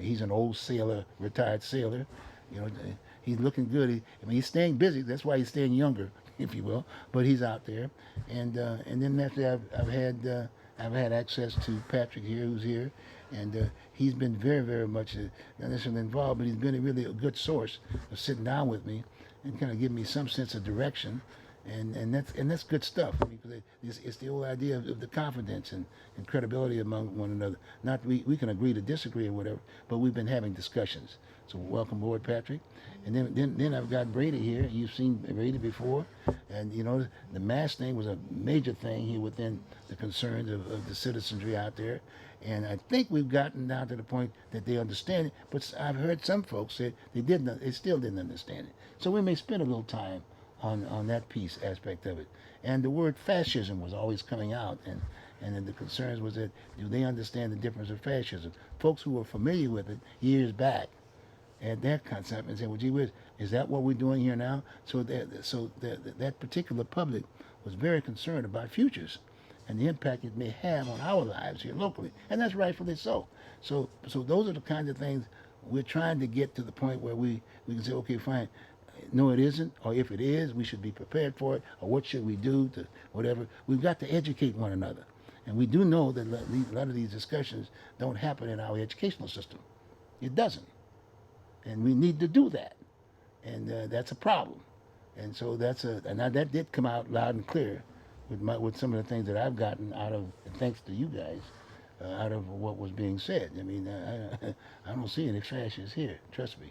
He's an old sailor, retired sailor. You know, he's looking good. I mean, he's staying busy. That's why he's staying younger, if you will. But he's out there, and then after I've had access to Patrick here, who's here, and he's been very, very much not necessarily involved, but he's been a good source of sitting down with me and kind of giving me some sense of direction. And that's good stuff. I mean, 'cause it's the old idea of the confidence and credibility among one another. Not we can agree to disagree or whatever, but we've been having discussions. So welcome aboard, Patrick. And then I've got Brady here. You've seen Brady before, and you know the mask thing was a major thing here within the concerns of the citizenry out there. And I think we've gotten down to the point that they understand it. But I've heard some folks say they still didn't understand it. So we may spend a little time on that piece aspect of it. And the word fascism was always coming out, and then the concerns was that do they understand the difference of fascism? Folks who were familiar with it years back had that concept and said, well, gee whiz, is that what we're doing here now? So that particular public was very concerned about futures and the impact it may have on our lives here locally, and that's rightfully so. So those are the kinds of things we're trying to get to the point where we can say, okay, fine, no, it isn't, or if it is, we should be prepared for it, or what should we do to whatever. We've got to educate one another. And we do know that a lot of these discussions don't happen in our educational system. It doesn't. And we need to do that. And that's a problem. And so that did come out loud and clear with some of the things that I've gotten out of, thanks to you guys, out of what was being said. I mean, I don't see any fascists here, trust me.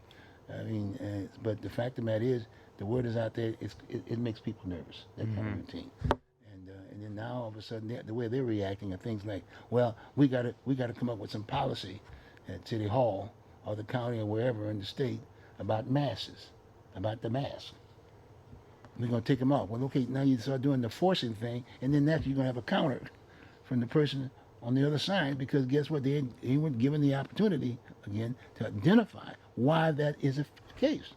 I mean, but the fact of the matter is, the word is out there. It makes people nervous. That kind of routine, and then now all of a sudden the way they're reacting are things like, well, we got to come up with some policy at City Hall or the county or wherever in the state about masses, about the mask. We're gonna take them off. Well, okay, now you start doing the forcing thing, and then you're gonna have a counter from the person on the other side, because guess what? They weren't given the opportunity again to identify why that is the case.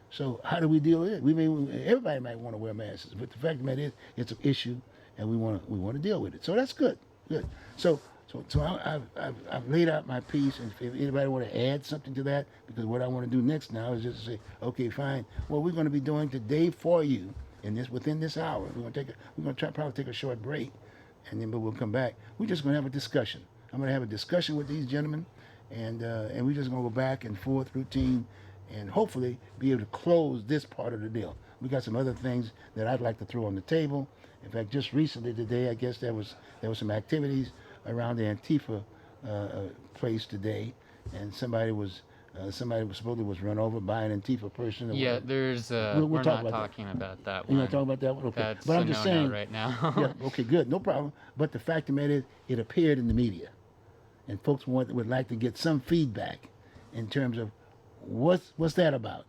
So how do we deal with it? Everybody might want to wear masks, but the fact of the matter is, it's an issue, and we want to deal with it. So that's good. So I've laid out my piece, and if anybody want to add something to that, because what I want to do next now is just to say, okay, fine. What we're going to be doing today for you within this hour, we're going to probably take a short break, but we'll come back. We're just going to have a discussion. I'm going to have a discussion with these gentlemen, and we're just going to go back and forth routine, and hopefully be able to close this part of the deal. We got some other things that I'd like to throw on the table. In fact, just recently today, I guess there was some activities around the Antifa place today, and somebody was supposedly was run over by an Antifa person. Yeah, there's we're not talking about that one. You're not talking about that one? Okay. That's but I'm just saying right now. Yeah, okay, good, no problem. But the fact of the matter is, it appeared in the media, and folks would like to get some feedback in terms of what's that about.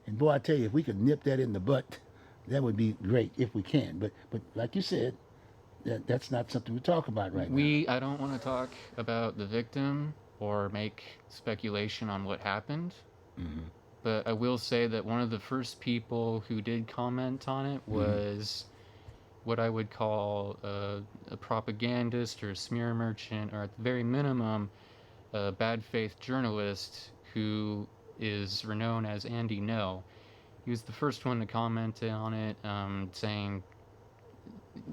And boy, I tell you, if we could nip that in the butt, that would be great if we can. But like you said, that's not something we talk about right now. I don't want to talk about the victim or make speculation on what happened. Mm-hmm. But I will say that one of the first people who did comment on it was what I would call a propagandist or a smear merchant, or at the very minimum, a bad faith journalist who is renowned as Andy No. He was the first one to comment on it, saying,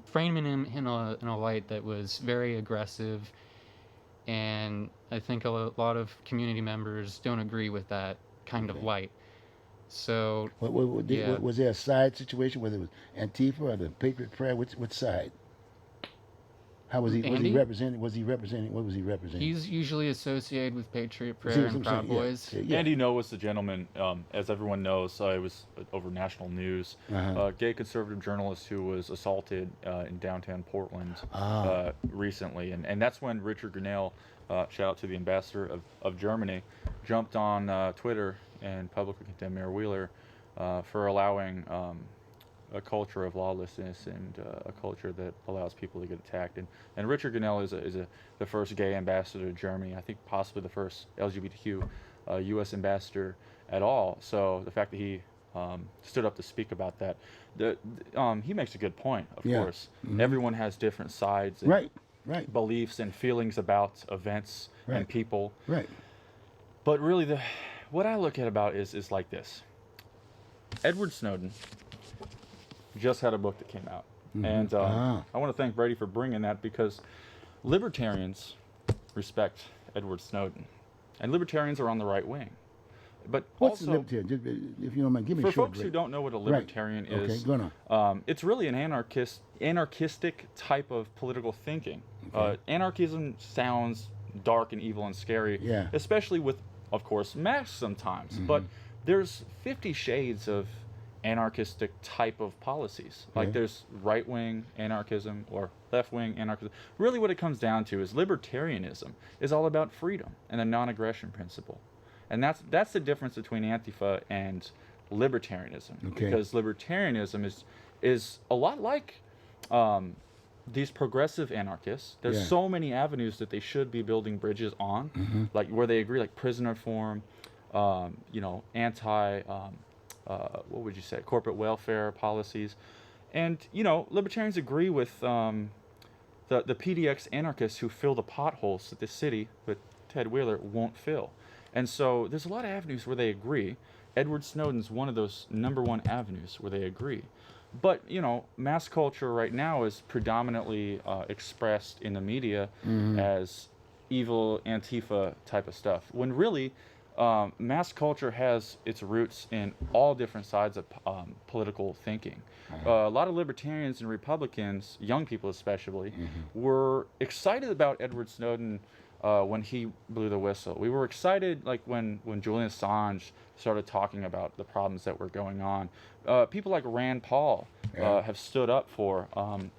framing him in a light that was very aggressive, and I think a lot of community members don't agree with that kind of light. So, was there a side situation, whether it was Antifa or the Patriot Prayer? Which side? How was he? Andy? What was he representing? He's usually associated with Patriot Prayer and Proud Boys. Yeah. Andy No was the gentleman, as everyone knows. It was over national news. Gay conservative journalist who was assaulted in downtown Portland recently, and that's when Richard Grinnell, shout out to the ambassador of Germany, jumped on Twitter and publicly condemned Mayor Wheeler for allowing a culture of lawlessness and a culture that allows people to get attacked. And Richard Grinnell is the first gay ambassador to Germany. I think possibly the first LGBTQ U.S. ambassador at all. So the fact that he stood up to speak about that, he makes a good point. Of course, everyone has different sides, and right, beliefs and feelings about events and people. Right. But really, what I look at about is like this. Edward Snowden just had a book that came out, and I want to thank Brady for bringing that, because libertarians respect Edward Snowden, and libertarians are on the right wing. But What's also, a libertarian? Just, if you don't mind, give me a for short folks who break. don't know what a libertarian Okay, is, go on. it's really an anarchistic type of political thinking. Okay. Anarchism sounds dark and evil and scary, Yeah. especially with, of course, masks sometimes. But there's 50 shades of anarchistic type of policies. Like Okay. there's right-wing anarchism or left-wing anarchism. Really what it comes down to is libertarianism is all about freedom and the non-aggression principle. And that's the difference between Antifa and libertarianism. Okay. Because libertarianism is a lot like these progressive anarchists. There's Yeah. so many avenues that they should be building bridges on, like where they agree, like prison reform, anti, what would you say, corporate welfare policies. And, libertarians agree with the PDX anarchists who fill the potholes that the city with Ted Wheeler won't fill. And so there's a lot of avenues where they agree. Edward Snowden's one of those #1 avenues where they agree. But, mass culture right now is predominantly expressed in the media as evil Antifa type of stuff, when really mass culture has its roots in all different sides of political thinking. A lot of libertarians and Republicans, young people especially, were excited about Edward Snowden when he blew the whistle. We were excited like when Julian Assange started talking about the problems that were going on. People like Rand Paul have stood up for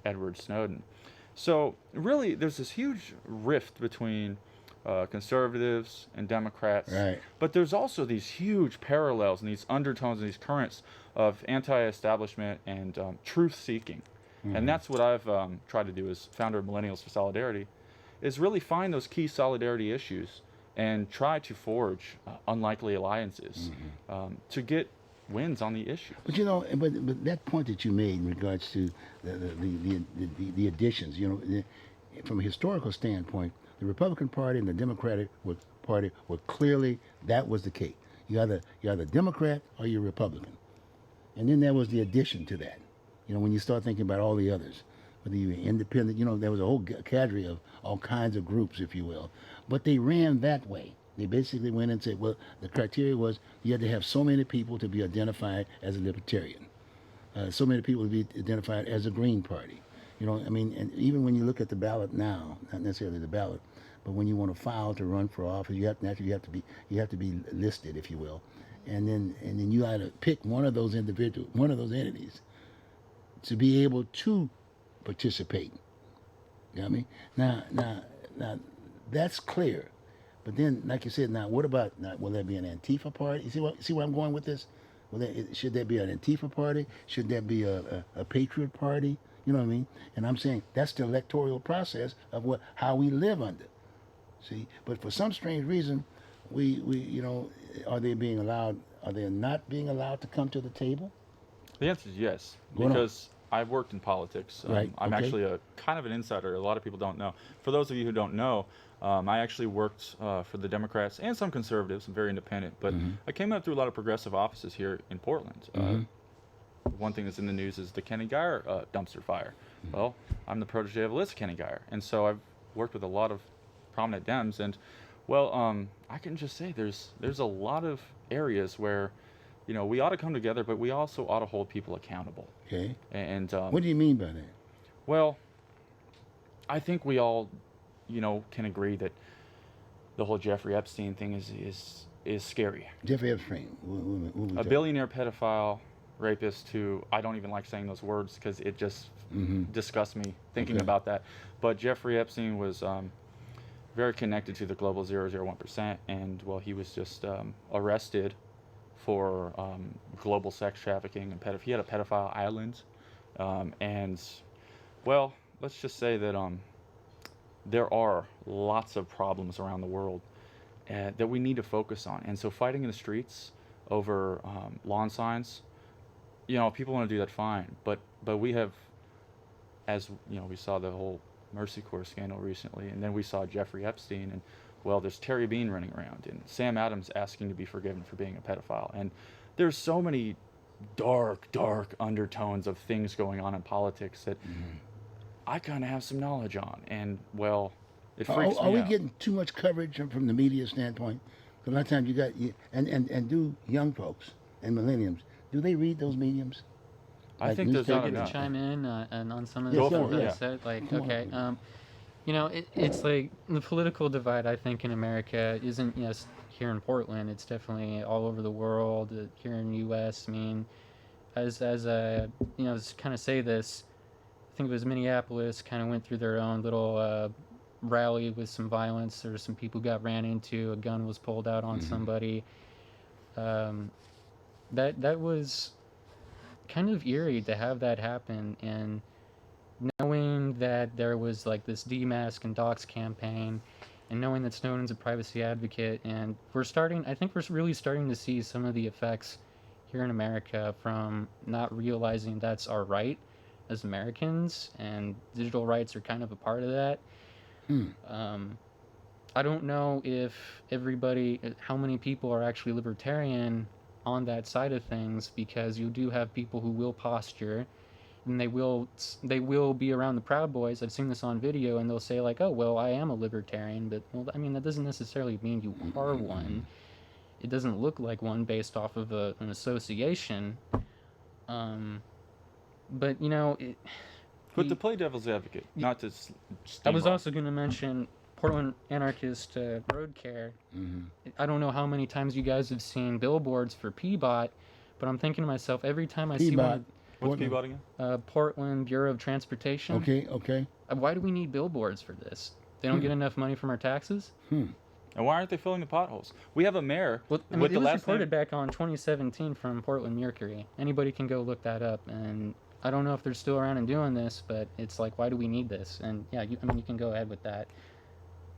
Edward Snowden. So really, there's this huge rift between conservatives and Democrats. Right. But there's also these huge parallels and these undertones and these currents of anti-establishment and truth-seeking. And that's what I've tried to do as founder of Millennials for Solidarity, is really find those key solidarity issues and try to forge unlikely alliances to get wins on the issues. But but that point that you made in regards to the additions, from a historical standpoint, the Republican Party and the Democratic Party were clearly, that was the case. You're either Democrat or you're Republican, and then there was the addition to that. When you start thinking about all the others, whether you're independent, there was a whole cadre of all kinds of groups, if you will, but they ran that way. They basically went and said, well, the criteria was you had to have so many people to be identified as a libertarian, so many people to be identified as a Green Party. And even when you look at the ballot now, not necessarily the ballot, but when you want to file to run for office, you have to be listed, if you will, and then you either pick one of those entities to be able to participate. You know what I mean? Now, that's clear. But then, like you said, now what about? Will there be an Antifa party? You see where I'm going with this? Should there be an Antifa party? Should there be a Patriot party? You know what I mean? And I'm saying that's the electoral process of how we live under. See, but for some strange reason, we are they being allowed? Are they not being allowed to come to the table? The answer is yes, Go on. because I've worked in politics. Right, I'm okay. actually a kind of an insider. A lot of people don't know. For those of you who don't know, I actually worked for the Democrats and some conservatives. I'm very independent, but I came up through a lot of progressive offices here in Portland. One thing that's in the news is the Kenny Geyer dumpster fire. Well, I'm the protege of Alyssa Kenny Geyer, and so I've worked with a lot of prominent Dems, and I can just say there's a lot of areas where we ought to come together, but we also ought to hold people accountable. Okay. And What do you mean by that? well, I think we all, can agree that the whole Jeffrey Epstein thing is scary. Jeffrey Epstein. What we A talking- billionaire pedophile, rapist who, I don't even like saying those words because it just disgusts me thinking Okay. about that. But Jeffrey Epstein was very connected to the global 001%, and he was just arrested for global sex trafficking and he had a pedophile island, and let's just say that there are lots of problems around the world that we need to focus on. And so fighting in the streets over lawn signs, people want to do that, fine, but we have, as we saw the whole Mercy Corps scandal recently, and then we saw Jeffrey Epstein, and well, there's Terry Bean running around, and Sam Adams asking to be forgiven for being a pedophile, and there's so many dark undertones of things going on in politics that I kind of have some knowledge on, and well, it freaks Are me we out. getting too much coverage from the media standpoint? 'Cause a lot of times you got and do young folks and millennials, do they read those mediums? I Like think there's not Get to enough. chime in and on some of Go the stuff for it, that I yeah. said. Like, Come on. okay, you know, it's like the political divide. I think in America isn't just here in Portland. It's definitely all over the world. Here in the U.S. I mean, as you know, kind of say this. I think it was Minneapolis. Kind of went through their own little rally with some violence. There were some people got ran into. A gun was pulled out on somebody. That was kind of eerie to have that happen, and knowing that there was like this demask and dox campaign, and knowing that Snowden's a privacy advocate, and I think we're really starting to see some of the effects here in America from not realizing that's our right as Americans, and digital rights are kind of a part of that. I don't know if how many people are actually libertarian on that side of things, because you do have people who will posture, and they will be around the Proud Boys. I've seen this on video, and they'll say like, "Oh, well, I am a libertarian," but well, I mean, that doesn't necessarily mean you are one. It doesn't look like one based off of an association. But you know, But to play devil's advocate, not to I was steamroll. also going to mention Portland Anarchist Road Care. I don't know how many times you guys have seen billboards for Peabot, but I'm thinking to myself, every time I see Peabot. one, What's Peabody again? Portland Bureau of Transportation. Okay. Why do we need billboards for this? They don't get enough money from our taxes? And why aren't they filling the potholes? We have a mayor Well, I mean, with it the was last reported name. back on 2017 from Portland Mercury. Anybody can go look that up, and I don't know if they're still around and doing this, but it's like, why do we need this? And yeah, I mean, you can go ahead with that.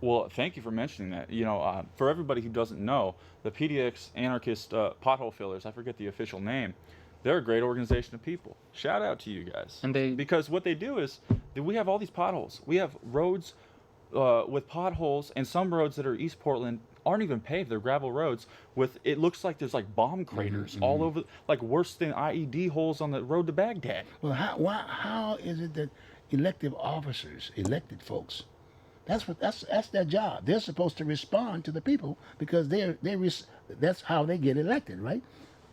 Well, thank you for mentioning that. You know, for everybody who doesn't know, the PDX Anarchist Pothole Fillers, I forget the official name, they're a great organization of people. Shout out to you guys. And because what they do is, we have all these potholes. We have roads with potholes, and some roads that are East Portland aren't even paved. They're gravel roads with, it looks like there's like bomb craters all over, like worse than IED holes on the road to Baghdad. Well, how is it that elected folks, that's their job. They're supposed to respond to the people because that's how they get elected, right?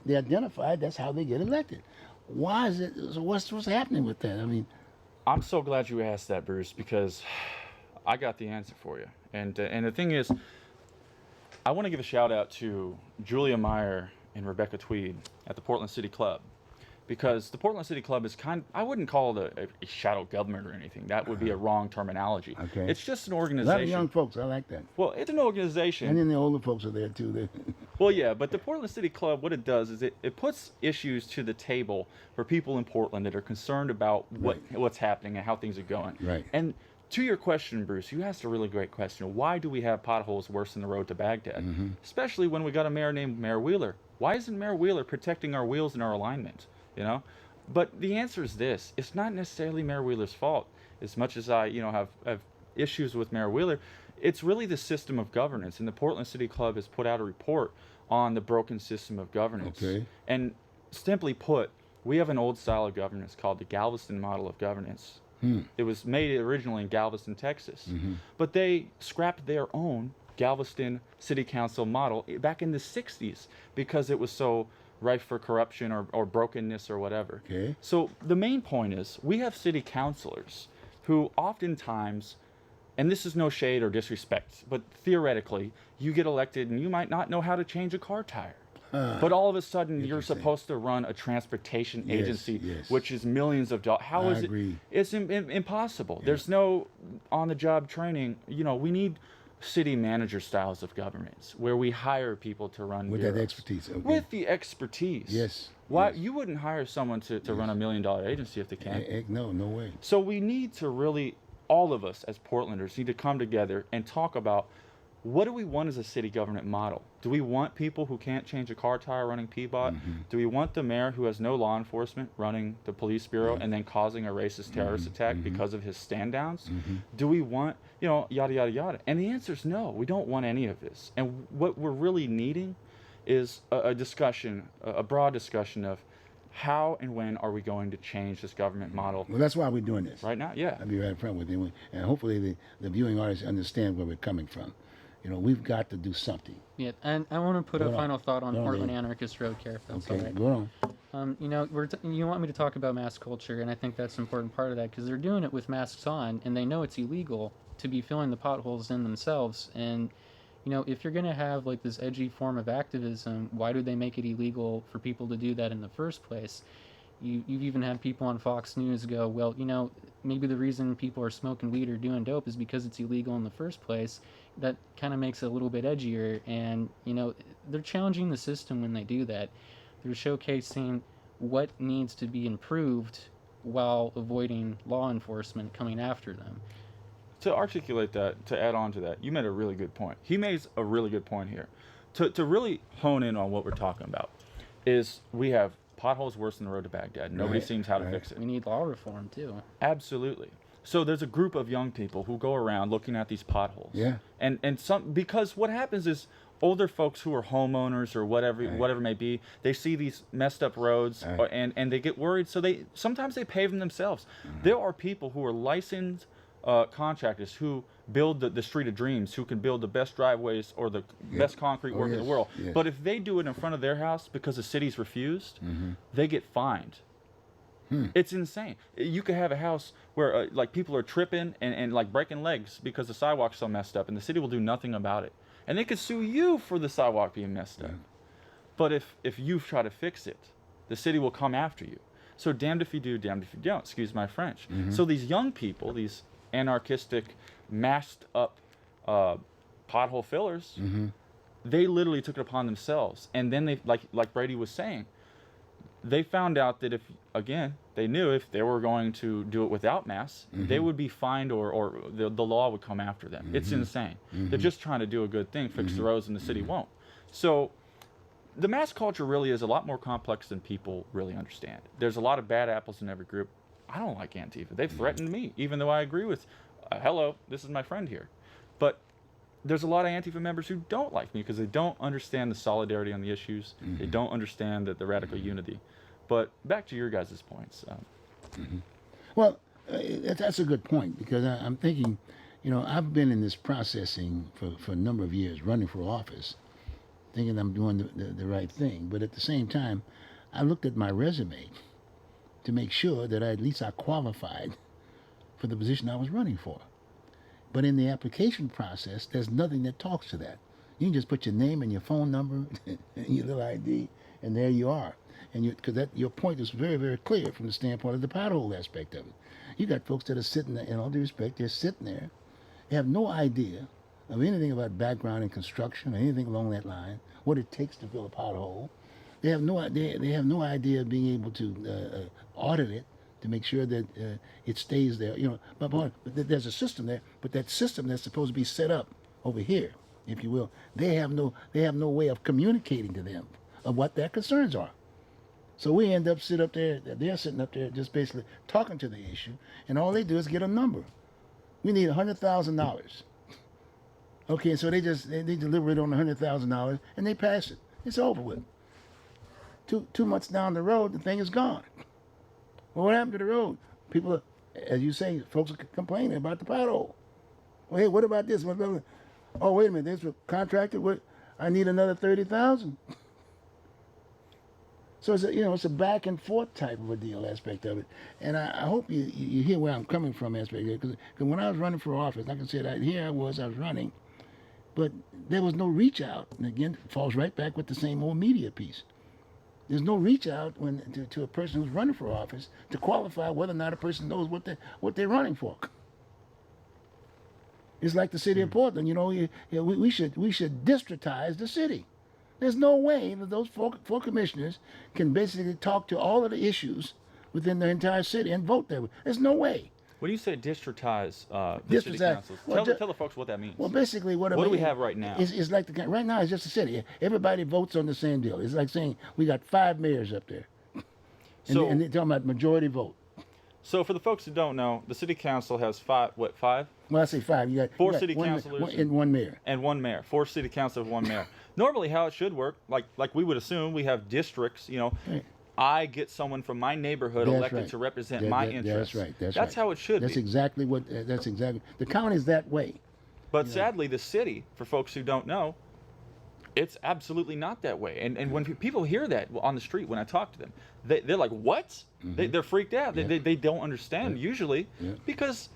They identified. That's how they get elected. Why is it? So what's happening with that? I mean, I'm so glad you asked that, Bruce, because I got the answer for you. And the thing is, I want to give a shout out to Julia Meyer and Rebecca Tweed at the Portland City Club, because the Portland City Club is I wouldn't call it a shadow government or anything. That would be a wrong terminology. Okay. It's just an a lot organization. of young folks. I like that. Well, it's an organization. And then the older folks are there too. Well, yeah, but the Portland City Club, what it does is it puts issues to the table for people in Portland that are concerned about what's happening and how things are going. Right. And to your question, Bruce, you asked a really great question. Why do we have potholes worse than the road to Baghdad? Especially when we got a mayor named Mayor Wheeler. Why isn't Mayor Wheeler protecting our wheels and our alignment? You know? But the answer is this. It's not necessarily Mayor Wheeler's fault. As much as I, have issues with Mayor Wheeler, it's really the system of governance. And the Portland City Club has put out a report on the broken system of governance. Okay. And simply put, we have an old style of governance called the Galveston model of governance. It was made originally in Galveston, Texas. But they scrapped their own Galveston City Council model back in the 60s because it was so rife for corruption or brokenness or whatever. Okay. So the main point is we have city councilors who oftentimes, and this is no shade or disrespect, but theoretically, you get elected and you might not know how to change a car tire. But all of a sudden, you're Interesting. supposed to run a transportation Yes, agency, yes. which is millions of dollars. How I is agree. it? It's impossible. There's no on-the-job training. We need city manager styles of governments where we hire people to run With that bureaus. expertise. Okay. With the expertise. Yes, Why yes. you wouldn't hire someone to run $1 million agency if they can? No way. So we need to really, all of us as Portlanders need to come together and talk about what do we want as a city government model? Do we want people who can't change a car tire running P-BOT? Do we want the mayor who has no law enforcement running the police bureau and then causing a racist terrorist attack because of his stand downs? Do we want, yada, yada, yada? And the answer is no, we don't want any of this. And what we're really needing is a discussion, a broad discussion of how and when are we going to change this government model? Well, that's why we're doing this. Right now, yeah. I'll be right in front with you. And hopefully the viewing audience understand where we're coming from. We've got to do something. Yeah, and I want to put a Go on. final thought on Go on, Portland Dave. Anarchist Road Care, if that's Okay, all right. go on. You want me to talk about mass culture, and I think that's an important part of that, because they're doing it with masks on, and they know it's illegal to be filling the potholes in themselves. And if you're going to have like this edgy form of activism, why do they make it illegal for people to do that in the first place? You've even had people on Fox News go, well, maybe the reason people are smoking weed or doing dope is because it's illegal in the first place. That kind of makes it a little bit edgier, and they're challenging the system when they do that. They're showcasing what needs to be improved while avoiding law enforcement coming after them. To articulate that, to add on to that, you made a really good point. He makes a really good point here. To really hone in on what we're talking about is we have potholes worse than the road to Baghdad. Nobody seems how to fix it. We need law reform too. Absolutely. So there's a group of young people who go around looking at these potholes. Yeah. And some, because what happens is older folks who are homeowners or whatever it may be, they see these messed up roads and they get worried. So sometimes they pave them themselves. There are people who are licensed contractors who build the Street of Dreams, who can build the best driveways or the best concrete work in the world. Yes. But if they do it in front of their house because the city's refused, they get fined. It's insane. You could have a house where like people are tripping and like breaking legs because the sidewalk's so messed up, and the city will do nothing about it. And they could sue you for the sidewalk being messed up. But if you try to fix it, the city will come after you. So damned if you do, damned if you don't. Excuse my French. So these young people, these anarchistic, masked up pothole fillers, they literally took it upon themselves. And then they, like Brady was saying, they found out that they knew if they were going to do it without masks, they would be fined or the law would come after them. It's insane. They're just trying to do a good thing, fix the roads, and the city won't. So the mask culture really is a lot more complex than people really understand. There's a lot of bad apples in every group. I don't like Antifa. They've threatened me, even though I agree with, hello, this is my friend here. But there's a lot of Antifa members who don't like me because they don't understand the solidarity on the issues. They don't understand the radical unity. But back to your guys' points. Well, that's a good point, because I'm thinking, I've been in this processing for a number of years, running for office, thinking I'm doing the right thing. But at the same time, I looked at my resume to make sure that at least I qualified for the position I was running for. But in the application process, there's nothing that talks to that. You can just put your name and your phone number and your little ID, and there you are. And because your point is very, very clear from the standpoint of the pothole aspect of it. You got folks that are sitting there, in all due respect, they're sitting there. They have no idea of anything about background in construction or anything along that line, what it takes to fill a pothole. They have no idea of being able to audit it to make sure that it stays there. But there's a system there, but that system that's supposed to be set up over here, if you will, they have no way of communicating to them of what their concerns are. So we end up they're sitting up there just basically talking to the issue, and all they do is get a number. We need $100,000. Okay, so they deliver it on $100,000 and they pass it. It's over with. 2 months down the road, the thing is gone. Well, what happened to the road? People, as you say, folks are complaining about the pothole. Well, hey, what about this? Oh, wait a minute, this was contracted. I need another $30,000. So it's a back and forth type of a deal aspect of it, and I hope you hear where I'm coming from aspect of it, because when I was running for office, like I said, I was running, but there was no reach out, and again, it falls right back with the same old media piece. There's no reach out to a person who's running for office to qualify whether or not a person knows what they're running for. It's like the city of Portland. We should districtize the city. There's no way that those four commissioners can basically talk to all of the issues within the entire city and vote there. There's no way. When you say districtize the city Districtize- councils, well, tell the folks what that means. Well, basically, what do we have right now? It's like right now it's just a city. Everybody votes on the same deal. It's like saying we got 5 mayors up there, So- and they're talking about majority vote. So for the folks who don't know, the city council has five? Well, I say 5. You got Four you got city one, councilors and 1 mayor. And 1 mayor. 4 city council, 1 mayor. Normally, how it should work, like we would assume, we have districts. Right. I get someone from my neighborhood That's elected right. to represent That- my that- interests. That's right. That's right. how it should That's be. exactly what. That's exactly. The county's that way. But sadly, the city, for folks who don't know, it's absolutely not that way. And when people hear that on the street, when I talk to them, they're like, "What?" They're freaked out. Yeah. They don't understand usually Yeah. because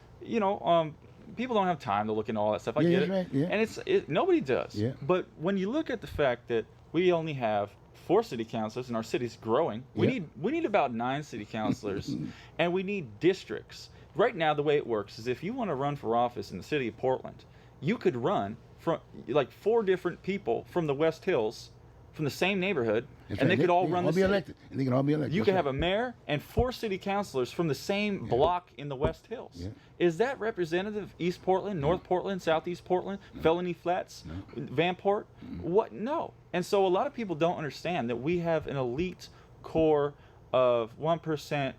people don't have time to look into all that stuff. I Yeah, get that's it, right, yeah. and nobody does. Yeah. But when you look at the fact that we only have 4 city councilors and our city's growing, we need about 9 city councilors, and we need districts. Right now, the way it works is if you want to run for office in the city of Portland, you could run from like 4 different people from the West Hills, from the same neighborhood, That's and right. they could all run the be city. elected. And they can all be elected. You That's could right. have a mayor and 4 city councilors from the same block in the West Hills. Yeah. Is that representative of East Portland, North Portland, Southeast Portland, Felony Flats, Vanport? What? No. And so a lot of people don't understand that we have an elite core of 1%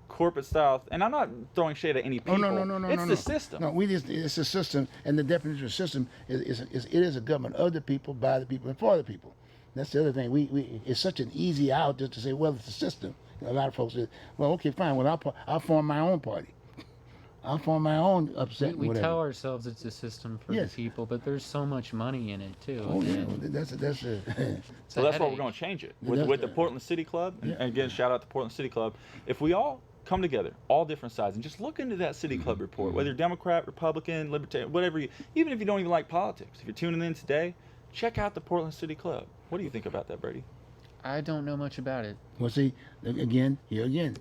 corporate style. And I'm not throwing shade at any people. Oh, no. It's the system. No, it's a system, and the definition of system is it is a government of the people, by the people, and for the people. That's the other thing. It's such an easy out just to say, well, it's a system. A lot of folks say, well, okay, fine. Well, I'll form my own party. I'll form my own upset. We whatever. tell ourselves it's a system for Yes. the people, but there's so much money in it too. Oh yeah, and well, that's a it's So a that's why we're headache. going to change it Yeah, with that's- the Portland City Club. And Yeah. again, shout out to Portland City Club. If we all come together, all different sides, and just look into that City Club report, whether you're Democrat, Republican, Libertarian, whatever, even if you don't even like politics, if you're tuning in today, check out the Portland City Club. What do you think about that, Brady? I don't know much about it. Well, see, again, the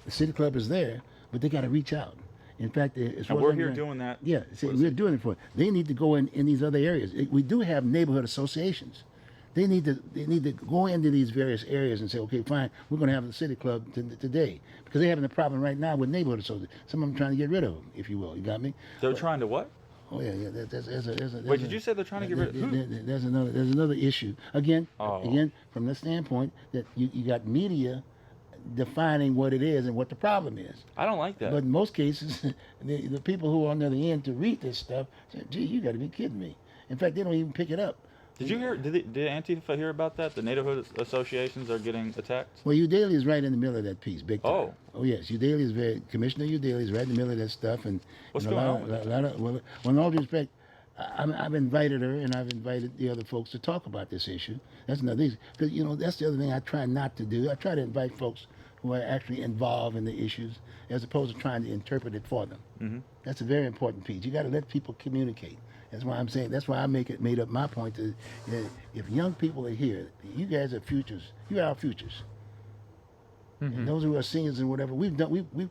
city club is there, but they got to reach out. In fact, as far And as we're I'm here concerned- doing that. Yeah, see, we're doing it for it. They need to go in these other areas. We do have neighborhood associations. They need to go into these various areas and say, okay, fine, we're going to have a city club today because they're having a problem right now with neighborhood associations. Some of them trying to get rid of them, if you will. You got me? They're trying to what? Oh yeah. Wait, did you say they're trying to get rid of who? There's another issue. Again, Oh. from the standpoint that you got media defining what it is and what the problem is. I don't like that. But in most cases, the people who are on the other end to read this stuff say, gee, you got to be kidding me. In fact, they don't even pick it up. Did you hear? Did Antifa hear about that? The neighborhood associations are getting attacked. Well, Udaly is right in the middle of that piece, big time. Oh. Oh yes, Udaly is Commissioner Udaly is right in the middle of that stuff, and What's you know, going on with that? well, in all due respect, I've invited her and I've invited the other folks to talk about this issue. That's another thing, because that's the other thing I try not to do. I try to invite folks who are actually involved in the issues, as opposed to trying to interpret it for them. Mm-hmm. That's a very important piece. You got to let people communicate. That's why I'm saying. That's why I made up my point that if young people are here, you guys are futures. You are our futures. And those who are seniors and whatever, we've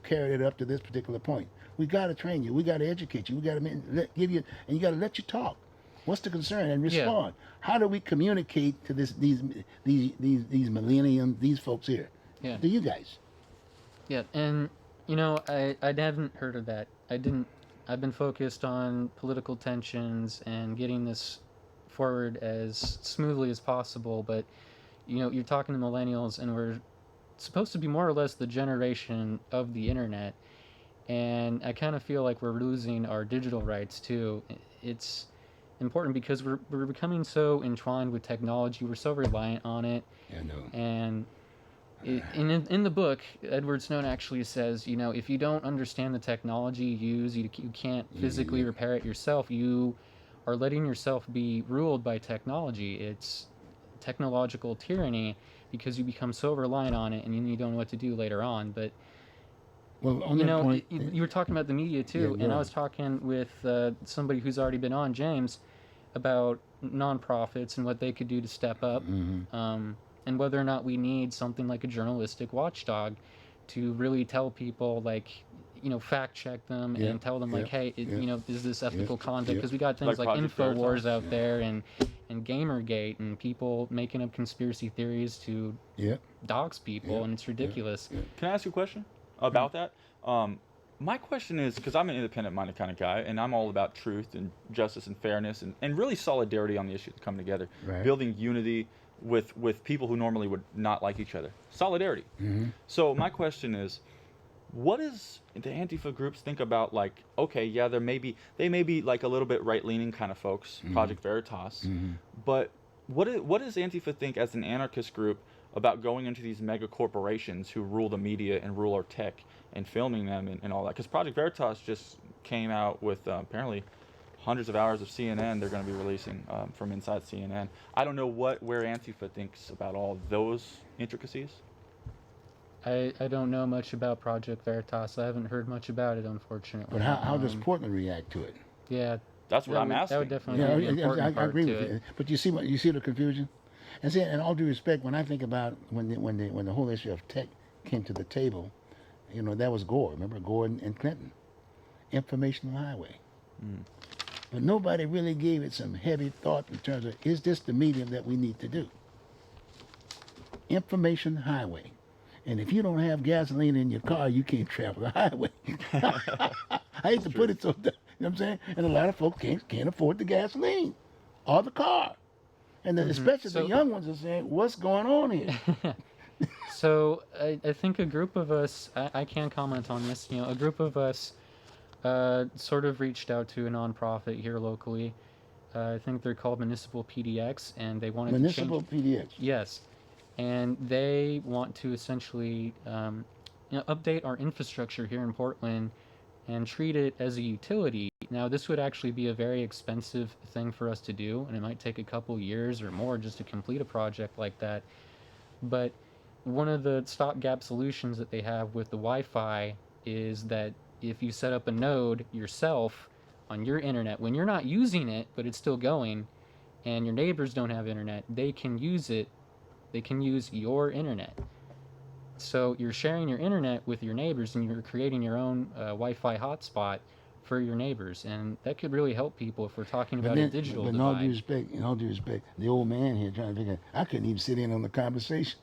carried it up to this particular point. We got to train you. We got to educate you. We got to give you, and you got to let you talk. What's the concern and respond? How do we communicate to these millennium, these folks here? Yeah. To you guys. Yeah, and I haven't heard of that. I've been focused on political tensions and getting this forward as smoothly as possible, but you're talking to millennials, and we're supposed to be more or less the generation of the internet, and I kind of feel like we're losing our digital rights too. It's important because we're becoming so entwined with technology, we're so reliant on it. I know. And in the book, Edward Snowden actually says, if you don't understand the technology you use, you can't physically repair it yourself. You are letting yourself be ruled by technology. It's technological tyranny because you become so reliant on it, and you don't know what to do later on. But Well, on that point, you were talking about the media too, Yeah, and go I was talking with somebody who's already been on, James, about nonprofits and what they could do to step up. And whether or not we need something like a journalistic watchdog to really tell people, fact check them and tell them, hey, is this ethical content? Because we got things Like like Project InfoWars Veritas. out there and Gamergate and people making up conspiracy theories to dox people, and it's ridiculous. Can I ask you a question about that? my question is, because I'm an independent-minded kind of guy, and I'm all about truth and justice and fairness and really solidarity on the issues that come together, Right. building unity with people who normally would not like each other. Solidarity. So my question is, what does the Antifa groups think about, like, okay, yeah, they may be like a little bit right-leaning kind of folks, Project Veritas, but what does Antifa think as an anarchist group about going into these mega corporations who rule the media and rule our tech and filming them and all that? Because Project Veritas just came out with apparently hundreds of hours of CNN they're going to be releasing from inside CNN. I don't know where Antifa thinks about all those intricacies. I don't know much about Project Veritas. I haven't heard much about it, unfortunately. But how does Portland react to it? Yeah, That's what I'm That asking. would definitely Yeah, be an important I part agree to with it. you. But you see the confusion. And see, in all due respect, when I think about when the whole issue of tech came to the table, you know, that was Gore. Remember Gore and Clinton, informational highway. But nobody really gave it some heavy thought in terms of, is this the medium that we need to do? Information highway. And if you don't have gasoline in your car, you can't travel the highway. I hate to put it so, you know what I'm saying? And a lot of folks can't afford the gasoline or the car. And especially the So- young ones are saying, what's going on here? So I think a group of us, I can comment on this, you know, a group of us sort of reached out to a nonprofit here locally. I think they're called Municipal PDX, and they wanted Municipal to change. PDX. Yes, and they want to essentially update our infrastructure here in Portland and treat it as a utility. Now, this would actually be a very expensive thing for us to do, and it might take a couple years or more just to complete a project like that. But one of the stopgap solutions that they have with the Wi-Fi is that if you set up a node yourself on your internet, when you're not using it, but it's still going, and your neighbors don't have internet, they can use it. They can use your internet. So you're sharing your internet with your neighbors, and you're creating your own Wi-Fi hotspot for your neighbors, and that could really help people if we're talking about a digital but divide. in all due respect, the old man here trying to figure, I couldn't even sit in on the conversation.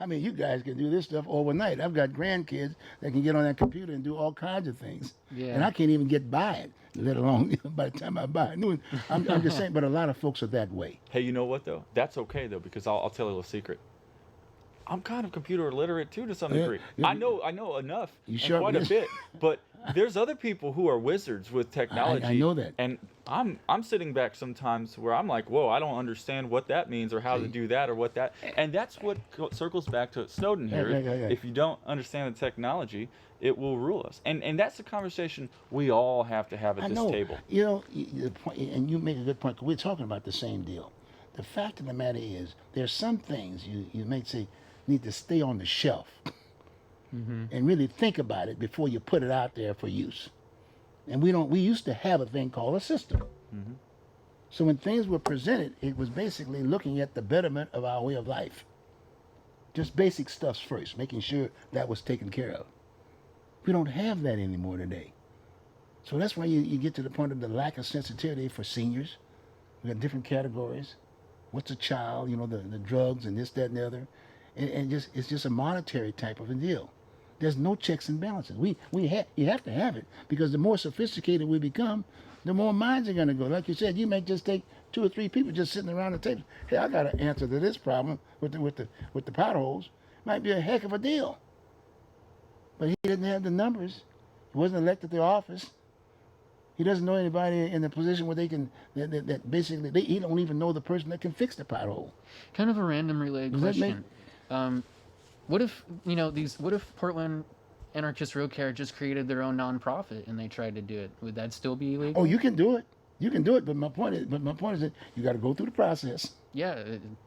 I mean, you guys can do this stuff overnight. I've got grandkids that can get on that computer and do all kinds of things, Yeah. and I can't even get by it, let alone by the time I buy it. I'm just saying, but a lot of folks are that way. Hey, you know what though? That's okay though, because I'll tell you a little secret. I'm kind of computer illiterate too to some Yeah, degree. yeah. I know enough, You and sure quite a is. bit. But there's other people who are wizards with technology. I know that. And I'm sitting back sometimes where I'm like, whoa, I don't understand what that means or how to See? do that or what that. And that's what circles back to Snowden here. Yeah. If you don't understand the technology, it will rule us. And that's a conversation we all have to have at I this know. table. You know, the point, and you make a good point. 'Cause we're talking about the same deal. The fact of the matter is, there's some things you may say need to stay on the shelf and really think about it before you put it out there for use. And we used to have a thing called a system. So when things were presented, it was basically looking at the betterment of our way of life. Just basic stuff first, making sure that was taken care of. We don't have that anymore today. So that's why you get to the point of the lack of sensitivity for seniors. We got different categories. What's a child? You know, the drugs and this, that, and the other. And it's just a monetary type of a deal. There's no checks and balances. You have to have it, because the more sophisticated we become, the more minds are going to go. Like you said, you may just take 2 or 3 people just sitting around the table. Hey, I got an answer to this problem with the potholes. Might be a heck of a deal. But he didn't have the numbers. He wasn't elected to office. He doesn't know anybody in the position where they can that basically he don't even know the person that can fix the pothole. Kind of a random related Does that make- question. What if what if Portland Anarchist Road Care just created their own nonprofit and they tried to do it? Would that still be illegal? Oh, you can do it. You can do it, but my point is that you got to go through the process. Yeah,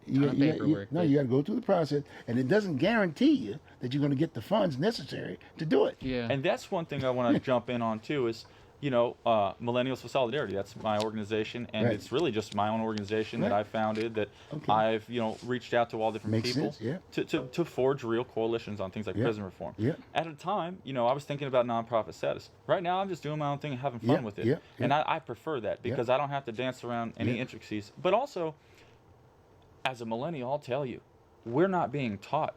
You, ton of paperwork. you got to go through the process, and it doesn't guarantee you that you're going to get the funds necessary to do it. yeah. And that's one thing I want to jump in on too is, Millennials for Solidarity. That's my organization, and Right. it's really just my own organization that Right. I founded. That Okay. I've reached out to all different Makes people sense, yeah. to forge real coalitions on things like Yeah. prison reform. Yeah. At a time, I was thinking about nonprofit status. Right now, I'm just doing my own thing and having fun Yeah, with it, yeah, and yeah. I prefer that because I don't have to dance around any Yeah. intricacies. But also, as a millennial, I'll tell you, we're not being taught.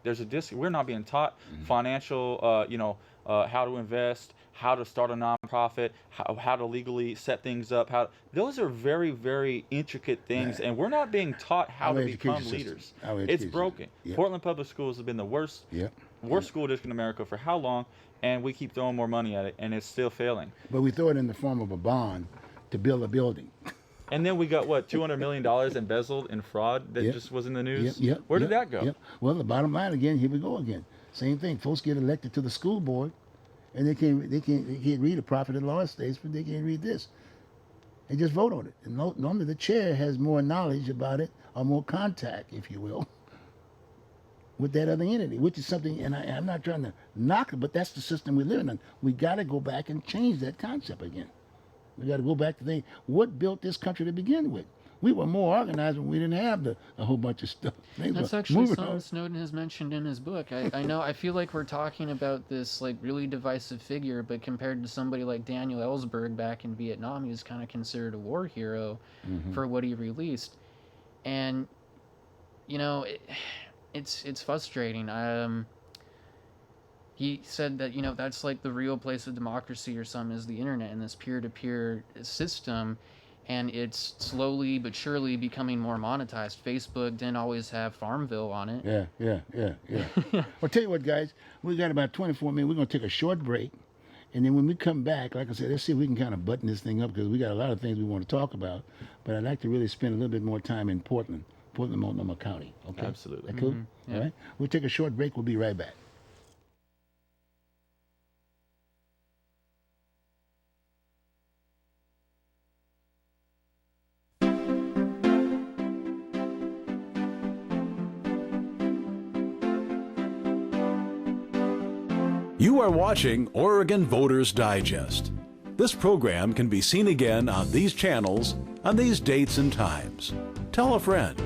We're not being taught financial, how to invest, how to start a nonprofit, how to legally set things up. Those are very, very intricate things, and we're not being taught how Our to education become system. leaders. Our It's education broken. system. Yep. Portland Public Schools have been the worst Yep. school district in America for how long? And we keep throwing more money at it, and it's still failing. But we throw it in the form of a bond to build a building. And then we got what, $200 million embezzled in fraud that Yep. just was in the news. Yep. Where did that go? Yep. Well, the bottom line again, here we go again. Same thing. Folks get elected to the school board, and they can't read a profit and loss statement, but they can't read this. They just vote on it. And normally the chair has more knowledge about it, or more contact, if you will, with that other entity, which is something, and I'm not trying to knock it, but that's the system we live in. We got to go back and change that concept again. We got to go back to think, what built this country to begin with? We were more organized when we didn't have a whole bunch of stuff. That's actually something Snowden has mentioned in his book. I feel like we're talking about this like really divisive figure, but compared to somebody like Daniel Ellsberg back in Vietnam, he was kind of considered a war hero for what he released. And, you know, it's frustrating. He said that, you know, that's like the real place of democracy or something, is the internet and this peer-to-peer system. And it's slowly but surely becoming more monetized. Facebook didn't always have Farmville on it. Yeah. Well, tell you what, guys, we got about 24 minutes. We're going to take a short break. And then when we come back, like I said, let's see if we can kind of button this thing up, because we got a lot of things we want to talk about. But I'd like to really spend a little bit more time in Portland, Multnomah County. Okay? Absolutely. That cool? Yeah. All right. We'll take a short break. We'll be right back. You are watching Oregon Voters Digest. This program can be seen again on these channels on these dates and times. Tell a friend.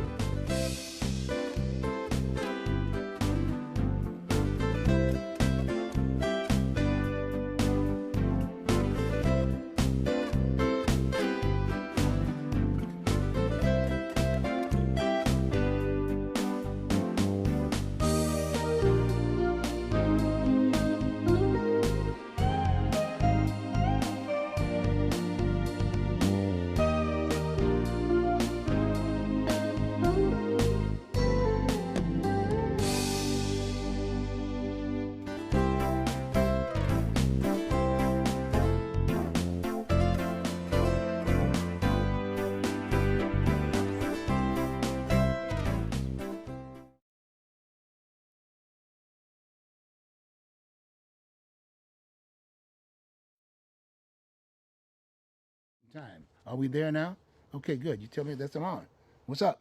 Time. Are we there now? Okay, good. You tell me that's on. What's up?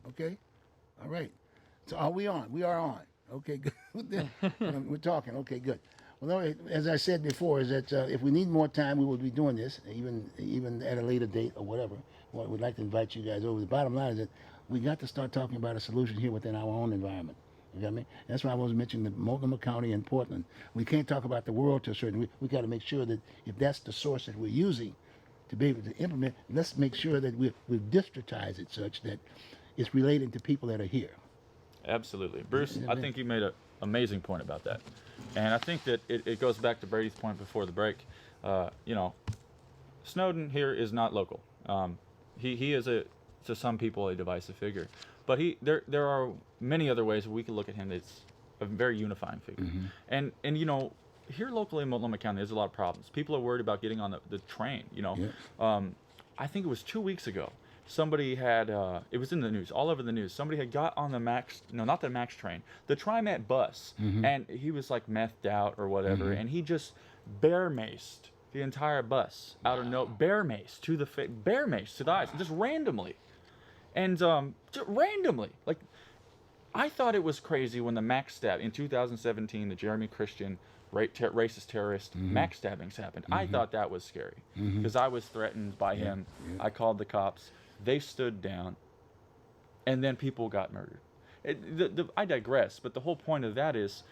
Okay. All right. So are we on? We are on. Okay, good. We're talking. Okay, good. Well, as I said before, is that if we need more time, we will be doing this, even at a later date or whatever. Well, we'd like to invite you guys over. The bottom line is that we got to start talking about a solution here within our own environment. You got me? That's why I was mentioning the Multnomah County and Portland. We can't talk about the world to a certain. We got to make sure that if that's the source that we're using to be able to implement, let's make sure that we've districtized it such that it's related to people that are here. Absolutely. Bruce, I think you made an amazing point about that. And I think that it goes back to Brady's point before the break. You know, Snowden here is not local. He is, to some people, a divisive figure. But there are many other ways we can look at him that's a very unifying figure. And you know, here locally in Multnomah County, there's a lot of problems. People are worried about getting on the train, you know. Yeah. I think it was 2 weeks ago, somebody had, it was in the news, all over the news, somebody had got on the not the Max train, the TriMet bus, and he was like methed out or whatever, and he just bear maced the entire bus out of bear mace to the eyes, just randomly. And just randomly, like, I thought it was crazy when the Max stab in 2017, the Jeremy Christian racist terrorist Max stabbings happened. I thought that was scary because I was threatened by him. I called the cops. They stood down, and then people got murdered. I digress, but the whole point of that is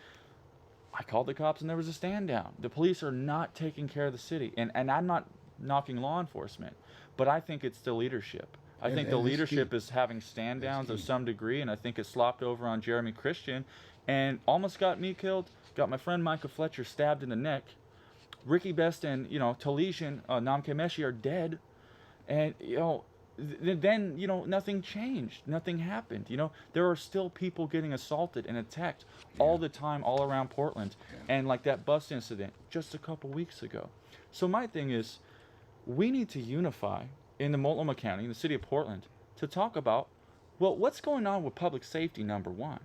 I called the cops and there was a stand down. The police are not taking care of the city, and I'm not knocking law enforcement, but I think it's the leadership. I think And- the and that's leadership key. is having stand downs of key. some degree, and I think it slopped over on Jeremy Christian and almost got me killed. Got my friend Micah Fletcher stabbed in the neck. Ricky Best and Talesian Namkemeshi are dead, and then nothing changed, nothing happened. There are still people getting assaulted and attacked all the time, all around Portland, and like that bus incident just a couple weeks ago. So my thing is, we need to unify in the Multnomah County, in the city of Portland, to talk about, well, what's going on with public safety, number one.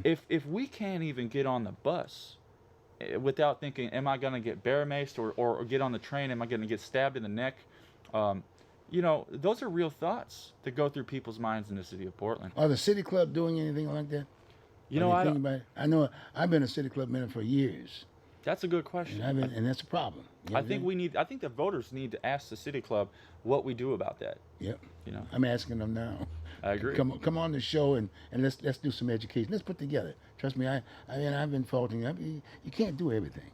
If we can't even get on the bus without thinking, am I going to get bear maced, or get on the train, am I going to get stabbed in the neck? Those are real thoughts that go through people's minds in the city of Portland. Are the city club doing anything like that? I know I've been a city club member for years, that's a good question. and that's a problem. You know I what think mean? I think the voters need to ask the city club what we do about that. Yep. You know, I'm asking them now. I agree. Come on the show and let's do some education. Let's put together. Trust me, I've been faulting. You can't do everything.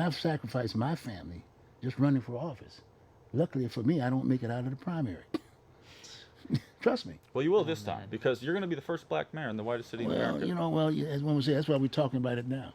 I've sacrificed my family just running for office. Luckily for me, I don't make it out of the primary. Trust me. Well, you will this time, because you're going to be the first black mayor in the whitest city in America. As one would say, that's why we're talking about it now.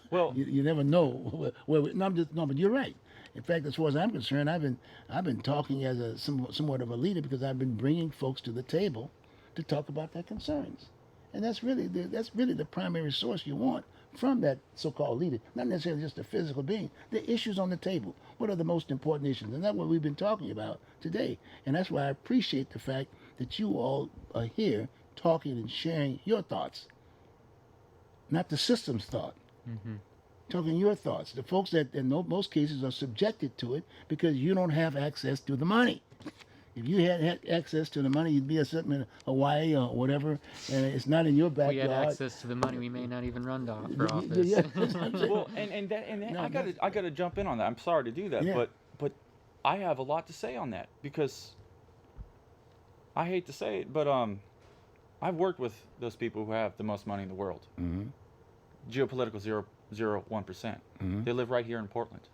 Well, You never know. But you're right. In fact, as far as I'm concerned, I've been talking as somewhat of a leader, because I've been bringing folks to the table to talk about their concerns, and that's really the primary source you want from that so-called leader, not necessarily just a physical being. The issues on the table. What are the most important issues? And that's what we've been talking about today. And that's why I appreciate the fact that you all are here talking and sharing your thoughts, not the system's thought. Talking your thoughts. The folks that in most cases are subjected to it because you don't have access to the money. If you had access to the money, you'd be something in Hawaii or whatever, and it's not in your If we backyard. had access to the money, we may not even run for office. Yeah, that's what I'm saying. well, and No, I gotta jump in on that. I'm sorry to do that, Yeah. but I have a lot to say on that, because I hate to say it, but I've worked with those people who have the most money in the world. Geopolitical 0.01%. They live right here in Portland.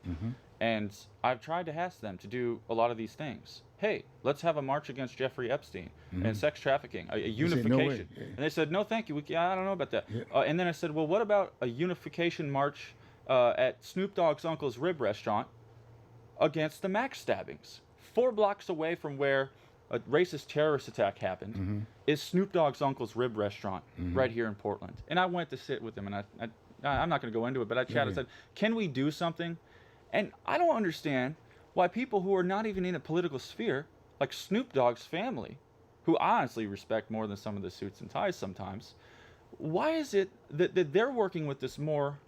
And I've tried to ask them to do a lot of these things. Hey, let's have a march against Jeffrey Epstein and sex trafficking, a said, "No way." unification. Yeah. And they said, no, thank you. I don't know about that. Yeah. And then I said, well, what about a unification march at Snoop Dogg's uncle's rib restaurant against the Max stabbings? 4 blocks away from where a racist terrorist attack happened is Snoop Dogg's uncle's rib restaurant right here in Portland. And I went to sit with him, and I'm not going to go into it, but I chatted and said, can we do something? And I don't understand why people who are not even in a political sphere, like Snoop Dogg's family, who I honestly respect more than some of the suits and ties sometimes, why is it that they're working with this more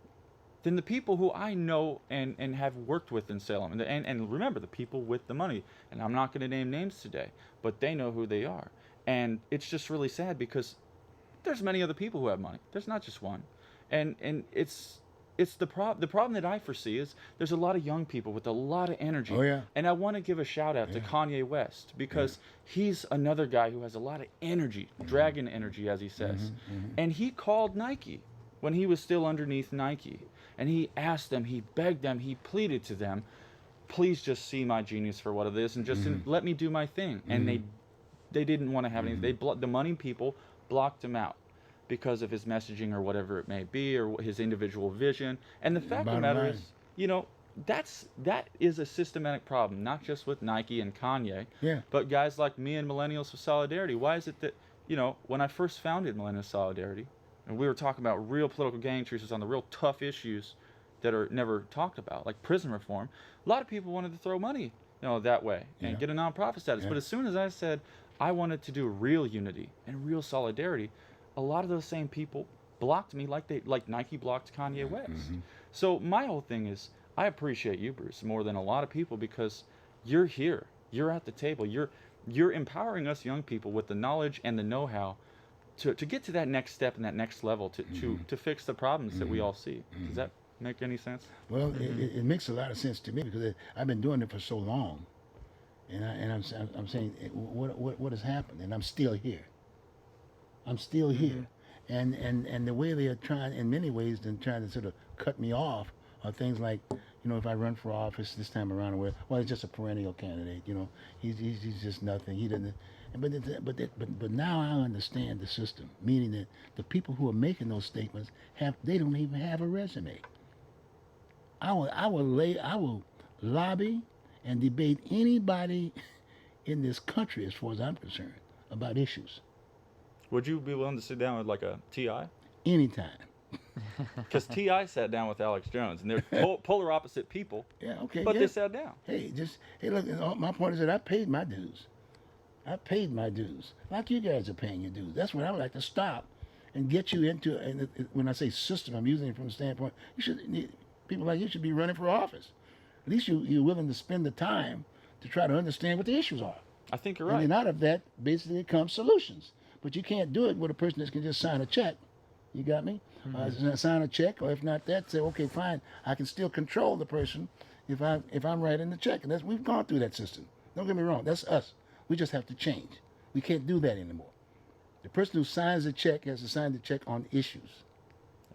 than the people who I know and have worked with in Salem? And remember, the people with the money. And I'm not going to name names today, but they know who they are. And it's just really sad, because there's many other people who have money. There's not just one. And it's the problem that I foresee is there's a lot of young people with a lot of energy. Oh, yeah. And I want to give a shout out to Kanye West, because he's another guy who has a lot of energy, dragon energy, as he says. And he called Nike when he was still underneath Nike. And he asked them, he begged them, he pleaded to them, please just see my genius for what it is and just let me do my thing. And they didn't want to have anything. The money people blocked him out because of his messaging or whatever it may be, or his individual vision. And the fact of the matter is, that is a systematic problem, not just with Nike and Kanye, but guys like me and Millennials for Solidarity. Why is it that, when I first founded Millennials Solidarity, and we were talking about real political gang truces on the real tough issues that are never talked about, like prison reform, a lot of people wanted to throw money, that way and get a nonprofit status. But as soon as I said I wanted to do real unity and real solidarity, a lot of those same people blocked me like Nike blocked Kanye West. So my whole thing is, I appreciate you, Bruce, more than a lot of people, because you're here, you're at the table, you're empowering us young people with the knowledge and the know-how to get to that next step and that next level to fix the problems that we all see. Does that make any sense? Well, it makes a lot of sense to me, because I've been doing it for so long, and I'm saying what has happened, and I'm still here. I'm still here, and the way they are trying, in many ways, trying to sort of cut me off are things like, you know, if I run for office this time around, well, he's just a perennial candidate. You know, he's just nothing. He doesn't. But now I understand the system, meaning that the people who are making those statements they don't even have a resume. I will lobby and debate anybody in this country, as far as I'm concerned, about issues Would you be willing to sit down with like a Ti? anytime. Because Ti sat down with Alex Jones, and they're polar opposite people, Yeah, okay. but yeah. they sat down. Hey, look. My point is that I paid my dues. I paid my dues, like you guys are paying your dues. That's what I would like to stop and get you into. And when I say system, I'm using it from the standpoint people like you should be running for office. At least you're willing to spend the time to try to understand what the issues are. I think you're And right. then out of that, basically comes solutions. But you can't do it with a person that can just sign a check. You got me? Sign a check, or if not that, say, okay, fine. I can still control the person if I'm writing the check. And we've gone through that system. Don't get me wrong. That's us. We just have to change. We can't do that anymore. The person who signs the check has to sign the check on issues.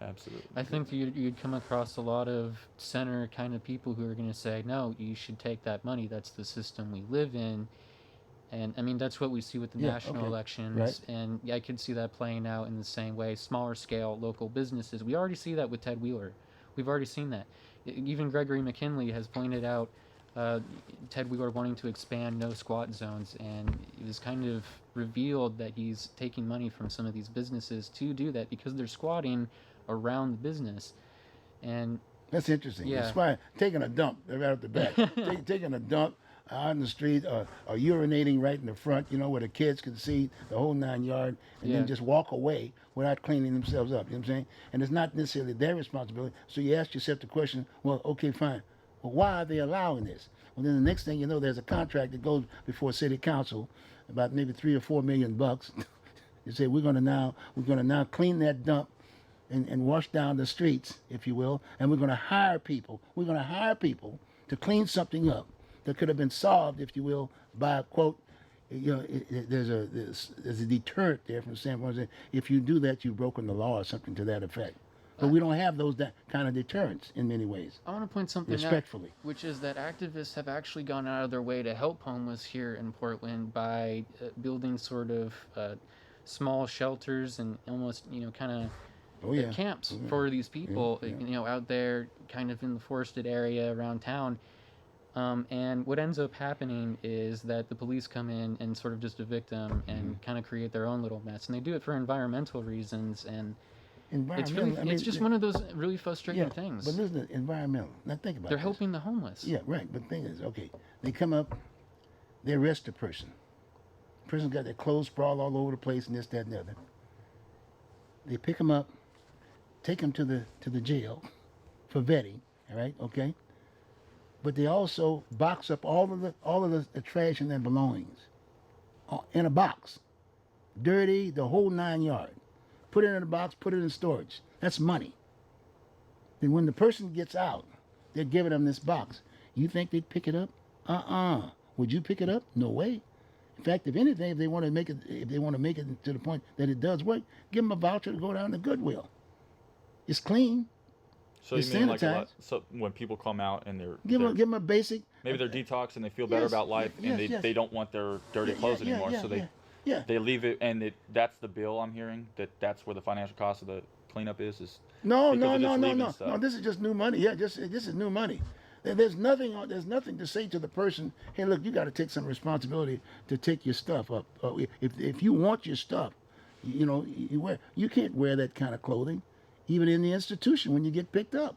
Absolutely. I think you'd come across a lot of center kind of people who are going to say, no, you should take that money. That's the system we live in. And I mean, that's what we see with the Yeah, national okay. elections. Right. And I could see that playing out in the same way. Smaller scale local businesses. We already see that with Ted Wheeler. We've already seen that. Even Gregory McKinley has pointed out Ted Wheeler wanting to expand no squat zones. And it was kind of revealed that he's taking money from some of these businesses to do that because they're squatting around the business. And That's interesting. Yeah. That's why taking a dump right at the back, taking a dump out in the street, or urinating right in the front, you know, where the kids can see the whole 9 yards, and Yeah. then just walk away without cleaning themselves up. You know what I'm saying? And it's not necessarily their responsibility. So you ask yourself the question, well, okay, fine. Well, why are they allowing this? Well, then the next thing you know, there's a contract that goes before city council, about maybe $3 or $4 million. They say we're gonna now clean that dump and wash down the streets, if you will, and we're going to hire people. We're going to hire people to clean something up that could have been solved, if you will, by, quote, you know, there's a deterrent there from the standpoint that if you do that, you've broken the law or something to that effect. But we don't have that kind of deterrents in many ways, I want to point something out, respectfully. which is that activists have actually gone out of their way to help homeless here in Portland by building sort of small shelters and almost, you know, kind of Oh, yeah. camps Yeah. for these people, Yeah. you know, out there kind of in the forested area around town. And what ends up happening is that the police come in and sort of just evict them and kind of create their own little mess. And they do it for environmental reasons. And it's really, Environmental, I mean, it's just one of those really frustrating yeah, things. But listen, environmental. Now think about They're this. helping the homeless. Yeah, right. But the thing is, okay, they come up, they arrest the person. The person's got their clothes sprawled all over the place and this, that, and the other. They pick them up, take them to the jail for vetting. All right, okay. But they also box up all of the trash and their belongings in a box, dirty, the whole 9 yards. Put it in a box, put it in storage. That's money. Then when the person gets out, they're giving them this box. You think they'd pick it up? Would you pick it up? No way. In fact, if anything, if they want to make it to the point that it does work, give them a voucher to go down to Goodwill. It's clean. So It's you mean like sanitized. so when people come out and Give they're them a basic. maybe they're detoxed and they feel better Yes, about life yes, and yes. they don't want their dirty clothes anymore, so yeah. they leave it, and that's the bill I'm hearing, that's where the financial cost of the cleanup is No, because no, of no, just no, leaving no, stuff. no. This is just new money. Yeah, this is new money. There's nothing to say to the person, hey, look, you got to take some responsibility to take your stuff up. If you want your stuff, you know, you can't wear that kind of clothing, even in the institution when you get picked up.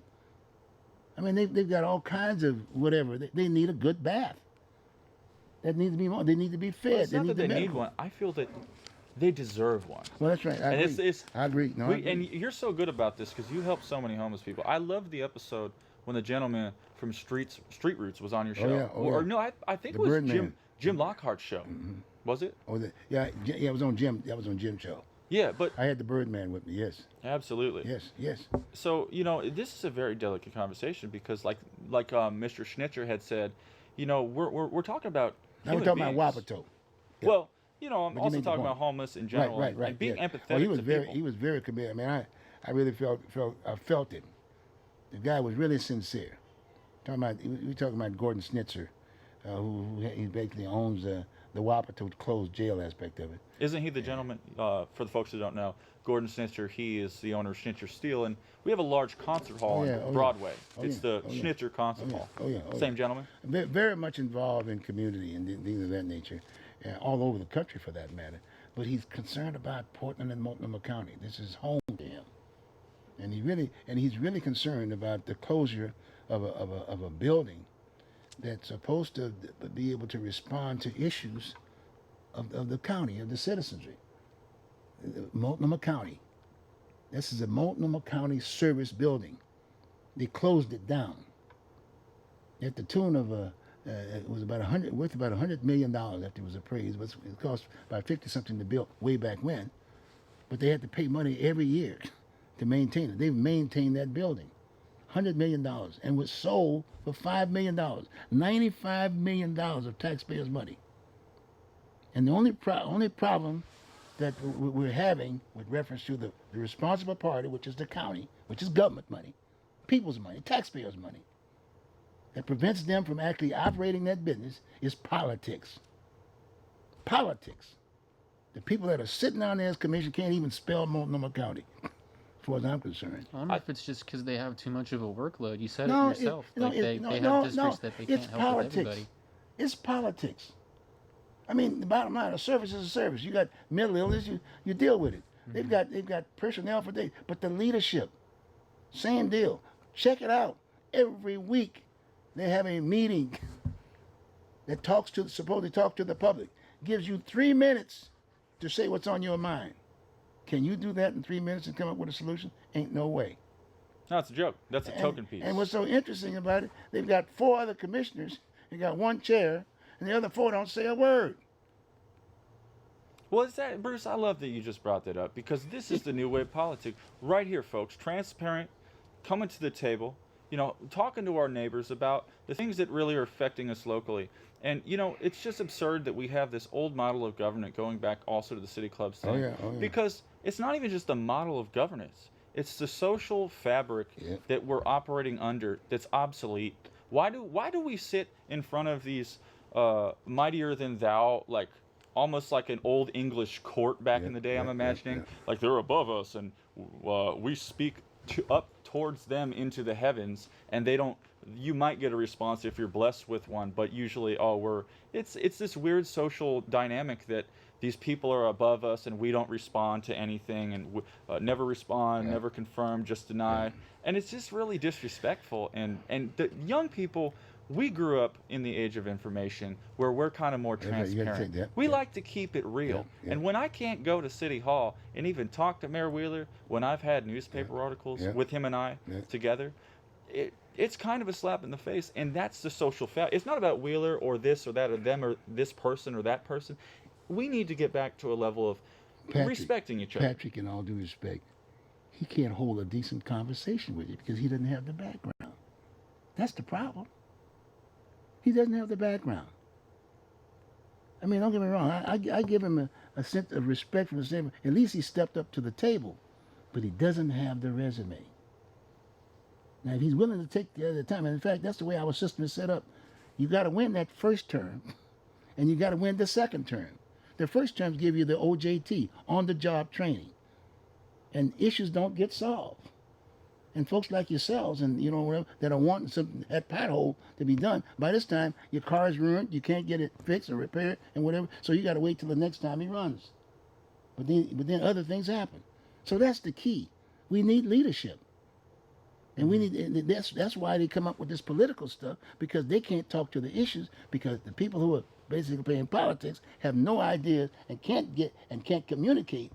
I mean, they've got all kinds of whatever. They need a good bath. That needs to be more. They need to be fed. Well, it's not that the they need medical. one. I feel that they deserve one. Well, that's right. I And agree. it's I agree. No, I agree. and you're so good about this because you help so many homeless people. I love the episode when the gentleman from Street Roots was on your show. yeah, oh, Or yeah. no, I think The it was Birdman. Jim Lockhart's show. Was it? Yeah, it was on Jim. That was on Jim's show. Yeah, but I had the Birdman with me. Yes, absolutely. yes. So this is a very delicate conversation because like Mr. Schnitzer had said, we're talking about Now we're human talking about beings. Wapato. Well, I'm But you also made the talking point. about homeless in general Right. and being yeah. empathetic Oh, he was to very, people. he was very committed. I mean, I really felt it. The guy was really sincere. We're talking about Gordon Snitzer, who he basically owns the Wapato closed jail aspect of it. Isn't he the gentleman, for the folks who don't know, Gordon Schnitzer, he is the owner of Schnitzer Steel, and we have a large concert hall on Broadway. It's the Schnitzer Concert Hall. Same gentleman? Very much involved in community and things of that nature, all over the country for that matter. But he's concerned about Portland and Multnomah County. This is home to him. And he's really concerned about the closure of a building that's supposed to be able to respond to issues of the county, of the citizenry. Multnomah County. This is a Multnomah County service building. They closed it down at the tune of it was worth about $100 million after it was appraised. It cost about 50 something to build way back when, but they had to pay money every year to maintain it. They've maintained that building, $100 million, and was sold for $5 million, $95 million of taxpayers' money. And the only problem that we're having with reference to the responsible party, which is the county, which is government money, people's money, taxpayers' money, that prevents them from actually operating that business is politics. Politics. The people that are sitting down there as commission can't even spell Multnomah County, as far as I'm concerned. I wonder if it's just because they have too much of a workload. You said No, it yourself. they have districts that they can't it's help politics. with everybody. It's politics. I mean, the bottom line, a service is a service. You got mental illness, you deal with it. Mm-hmm. They've got personnel for days, but the leadership, same deal. Check it out. Every week, they have a meeting that supposedly talks to the public, gives you 3 minutes to say what's on your mind. Can you do that in 3 minutes and come up with a solution? Ain't no way. No, it's a joke. That's a token piece. And what's so interesting about it, they've got 4 other commissioners, they got 1 chair, and the other 4 don't say a word. Well, Bruce, I love that you just brought that up, because this is the new way of politics. Right here, folks, transparent, coming to the table, talking to our neighbors about the things that really are affecting us locally. And, it's just absurd that we have this old model of government going back also to the city clubs thing. Oh, yeah. Because it's not even just the model of governance. It's the social fabric that we're operating under that's obsolete. Why do we sit in front of these mightier than thou, like almost like an old English court back in the day, I'm imagining? Like they're above us and we speak up towards them into the heavens, and you might get a response if you're blessed with one, but usually it's this weird social dynamic that these people are above us and we don't respond to anything, and never respond, never confirm, just deny. And it's just really disrespectful. And the young people, we grew up in the age of information where we're kind of more transparent. We like to keep it real. And when I can't go to City Hall and even talk to Mayor Wheeler, when I've had newspaper articles with him and I together, it's kind of a slap in the face. And that's the social fact. It's not about Wheeler or this or that or them or this person or that person. We need to get back to a level of respecting each other. Patrick, in all due respect, he can't hold a decent conversation with you because he doesn't have the background. That's the problem. He doesn't have the background. I mean, don't get me wrong. I give him a sense of respect from the standpoint. At least he stepped up to the table, but he doesn't have the resume. Now, if he's willing to take the other time, and in fact, that's the way our system is set up. You got to win that first term, and you got to win the second term. The first terms give you the OJT, on-the-job training, and issues don't get solved. And folks like yourselves and, whatever, that are wanting something, that pothole to be done, by this time, your car is ruined, you can't get it fixed or repaired and whatever, so you got to wait till the next time he runs. But then other things happen. So that's the key. We need leadership. And we need, that's why they come up with this political stuff, because they can't talk to the issues, because the people who are basically playing politics have no idea and can't communicate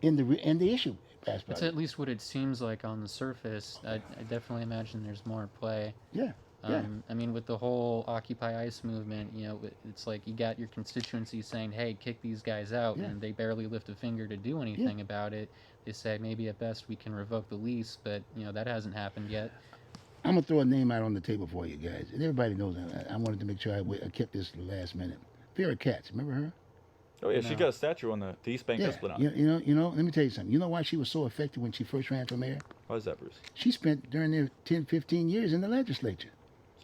in the issue aspect. That's at least what it seems like on the surface. I definitely imagine there's more at play. Yeah. I mean, with the whole Occupy ICE movement, it's like you got your constituency saying, hey, kick these guys out, and they barely lift a finger to do anything about it. They say maybe at best we can revoke the lease, but, that hasn't happened yet. I'm going to throw a name out on the table for you guys. And everybody knows I wanted to make sure I kept this to the last minute. Vera Katz, remember her? Oh, yeah, she got a statue on the East Bank Esplanade. Let me tell you something. You know why she was so effective when she first ran for mayor? Why is that, Bruce? She spent during their 10, 15 years in the legislature.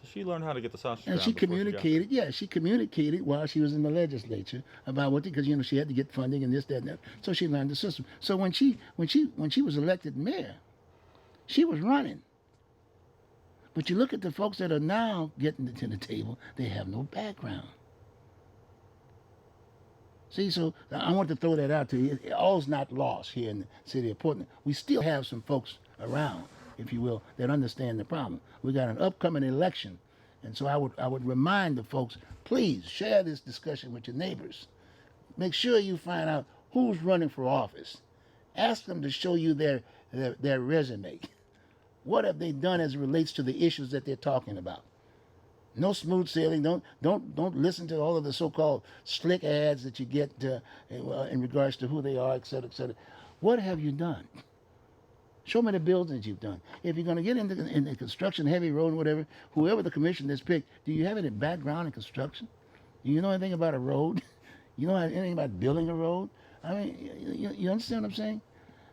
So she learned how to get the sausage. And around she before got communicated, she communicated while she was in the legislature about what, because she had to get funding and this, that, and that. So she learned the system. So when she was elected mayor, she was running. But you look at the folks that are now getting to the table, they have no background. See, so I want to throw that out to you. All's not lost here in the city of Portland. We still have some folks around, if you will, that understand the problem. We got an upcoming election, and so I would remind the folks, please share this discussion with your neighbors. Make sure you find out who's running for office. Ask them to show you their resume. What have they done as it relates to the issues that they're talking about? No smooth sailing. Don't listen to all of the so-called slick ads that you get in regards to who they are, et cetera, et cetera. What have you done? Show me the buildings you've done. If you're going to get into construction, heavy road, and whatever, whoever the commission that's picked, do you have any background in construction? Do you know anything about a road? You know anything about building a road? I mean, you understand what I'm saying?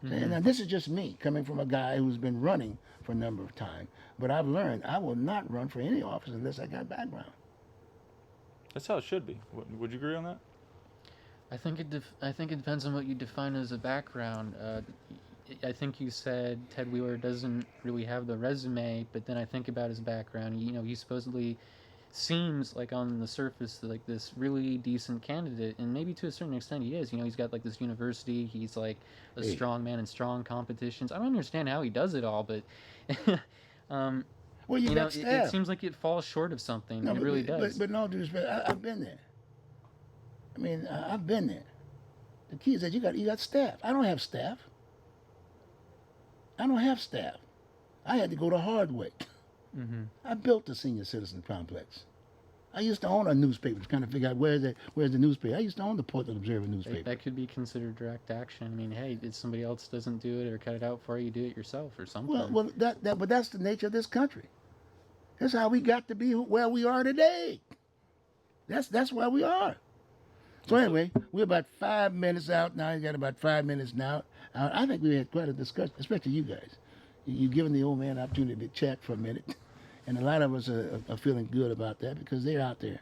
Mm-hmm. And this is just me coming from a guy who's been running for a number of times. But I've learned I will not run for any office unless I got background. That's how it should be. Would you agree on that? I think it depends on what you define as a background. I think you said Ted Wheeler doesn't really have the resume, but then I think about his background. He supposedly seems like on the surface like this really decent candidate, and maybe to a certain extent he is. He's got like this university. He's like a strong man in strong competitions. I don't understand how he does it all, but well, you got staff. It seems like it falls short of something. It really does. But no due respect, I've been there. I mean, I've been there. The key is that you got staff. I don't have staff. I don't have staff. I had to go the hard way. Mm-hmm. I built the senior citizen complex. I used to own a newspaper to kind of figure out where's the newspaper. I used to own the Portland Observer newspaper. That could be considered direct action. I mean, hey, if somebody else doesn't do it or cut it out for you, do it yourself or something. Well, but that's the nature of this country. That's how we got to be where we are today. That's where we are. So anyway, we're about 5 minutes out now. You got about 5 minutes now. I think we had quite a discussion, especially you guys. You've given the old man an opportunity to chat for a minute. And a lot of us are feeling good about that because they're out there.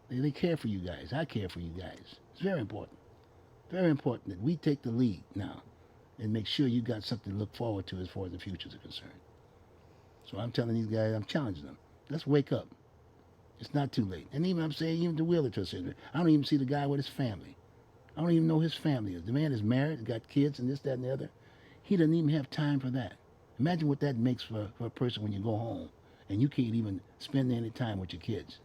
They care for you guys. I care for you guys. It's very important. Very important that we take the lead now and make sure you got something to look forward to as far as the futures are concerned. So I'm telling these guys, I'm challenging them. Let's wake up. It's not too late. And even I'm saying, even to Wheeler to a certain degree, I don't even see the guy with his family. I don't even know who his family is. The man is married, got kids and this, that, and the other. He doesn't even have time for that. Imagine what that makes for a person when you go home and you can't even spend any time with your kids.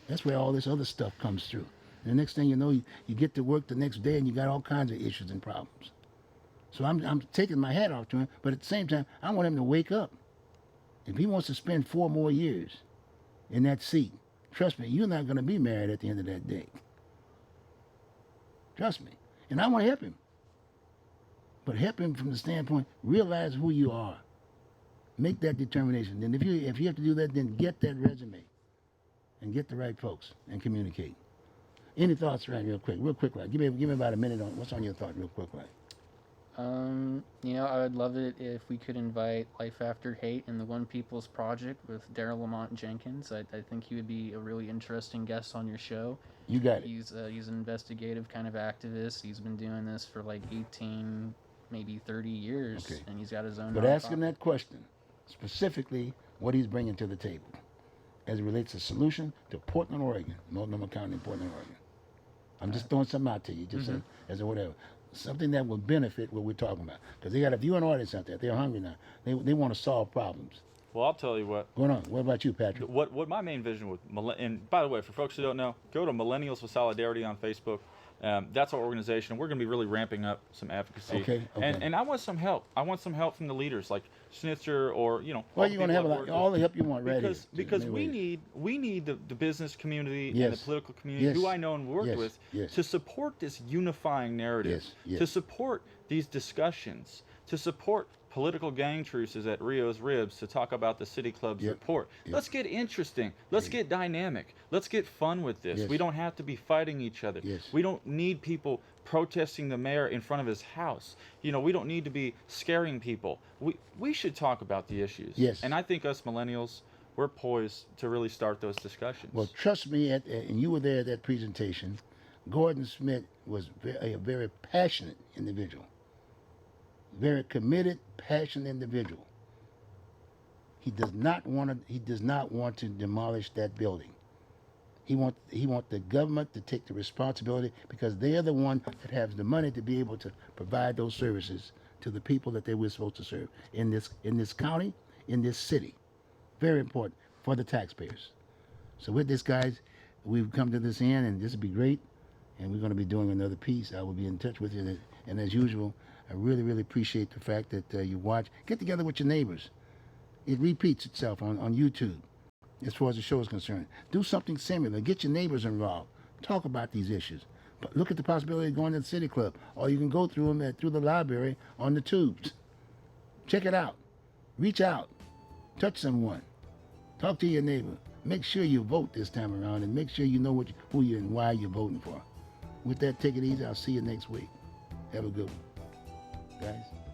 That's where all this other stuff comes through. And the next thing you know, you get to work the next day and you got all kinds of issues and problems. So I'm taking my hat off to him, but at the same time, I want him to wake up. If he wants to spend 4 more years in that seat, trust me, you're not going to be married at the end of that day. Trust me. And I want to help him. But help him from the standpoint, realize who you are. Make that determination. And if you have to do that, then get that resume and get the right folks and communicate. Any thoughts, Ryan, real quick, like, give me about a minute on what's on your thought, real quick, like. I would love it if we could invite Life After Hate and the One People's Project with Daryl Lamont Jenkins. I think he would be a really interesting guest on your show. You got it. He's an investigative kind of activist. He's been doing this for like 18, maybe 30 years, okay. And he's got his own. But ask him that question, specifically what he's bringing to the table as it relates to solution to Portland, Oregon, Multnomah County, Portland, Oregon. I'm just throwing something out to you, just as a whatever. Something that will benefit what we're talking about. Because they got a viewing audience out there. They're hungry now. They want to solve problems. Well, I'll tell you what. Going on. What about you, Patrick? What my main vision with, and by the way, for folks who don't know, go to Millennials for Solidarity on Facebook. That's our organization. We're going to be really ramping up some advocacy. Okay. And I want some help. I want some help from the leaders like Schnitzer or, Well, you're going to have all the help you want right here. Because we need the business community and the political community, who I know and worked with, to support this unifying narrative, to support these discussions, to support political gang truces at Rio's Ribs to talk about the City Club's Yep. report. Yep. Let's get interesting. Let's get dynamic. Let's get fun with this. Yes. We don't have to be fighting each other. Yes. We don't need people protesting the mayor in front of his house. You know, we don't need to be scaring people. We should talk about the issues. Yes. And I think us millennials, we're poised to really start those discussions. Well, trust me, and you were there at that presentation. Gordon Smith was a very passionate individual, very committed, passionate individual. He does not want to. He does not want to demolish that building. He want the government to take the responsibility because they are the one that has the money to be able to provide those services to the people that they were supposed to serve in this county, in this city. Very important for the taxpayers. So with this, guys, we've come to this end, and this will be great. And we're going to be doing another piece. I will be in touch with you. And as usual, I really, really appreciate the fact that you watch. Get together with your neighbors. It repeats itself on YouTube as far as the show is concerned. Do something similar. Get your neighbors involved. Talk about these issues. But look at the possibility of going to the City Club. Or you can go through them through the library on the tubes. Check it out. Reach out. Touch someone. Talk to your neighbor. Make sure you vote this time around, and make sure you know who you and why you're voting for. With that, take it easy. I'll see you next week. Have a good one, guys.